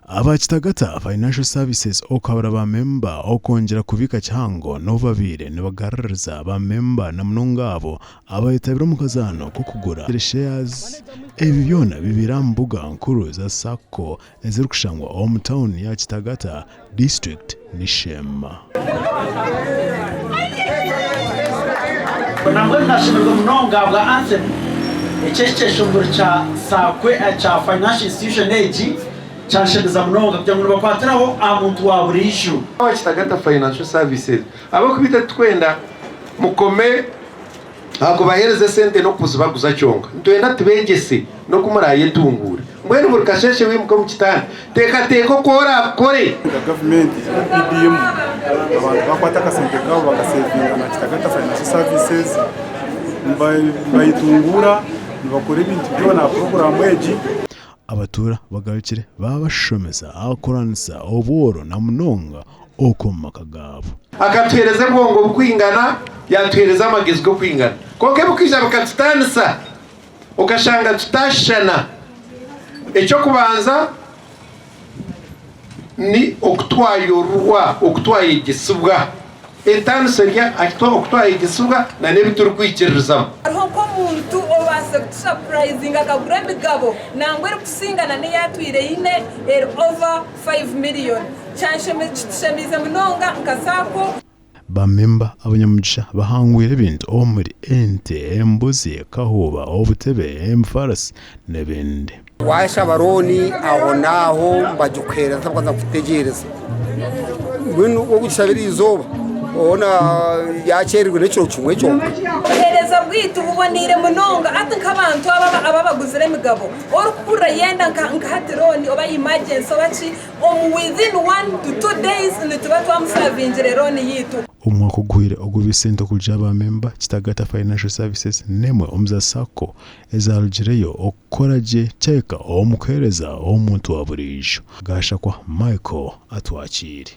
aba Kitagata Financial Services okabara ba member okongera kubika cyango novavire nibagarariza ba member na mnongabo abayitabira mu kazano ko kugura shares ebyona bibirambuga nkuru za Sacco ezirukushangwa hometown ya Kitagata district ni Shema. Ntabwo nashimirwa mnonga bwa Anthem icyesheje ngo cha sakwe cha financial institution age cyashedeza mnonga kugira ngo bakwatiraho amuntu wa burishu wa Kitagata Financial Services abo kubita twenda mukome ako bahereze sente no kuzubaguza cyonga twenda tubegese no kumaraye tungura mbwene burikasheshe wimuka mu kitanda teko kore government PDM abantu bakwata kasente kabo bagasevinga na Kitagata Financial Services bayitungura bakora ibintu byo na program eji abatura bagarukire babashomeza akoranisa oboro na munonga okomaka gabo akatwereza ngo kwingana yatwereza amagezwe kwingana koke bukija bakatutanisa ukashanga tutashana icyo kubanza ni okutwaye igisubwa etanu seria okutwaye igisubwa na nebituru kwikiririzamo ko muntu obase surprising akagura imigabo nangwere kusingana ne yatwire ine over 5 million chanshemize munonga nkasako bamemba abanyamugisha bahangwira ibintu muri ente embuzi kahuba obutebe emfarasi nebindi waisha baroni aho naho mbajukera ntabwo kutegereza bintu wo gushabira izoba ona yacherwe n'icyo kimwe cyo hereza bwitu bubonire munonga ati nk'abantu ababaguzire imigabo orukura yenda nkahatironi oba emergency obachi within 1 to 2 days nituba twamusavingire roni yitu umwaka ugwire ogubisento kuja ba member Kitagata Financial Services nemwe omza Sacco ezarugireyo okoraje cheka omukereza omuntu wa burisho gasha kwa Michael atwakiri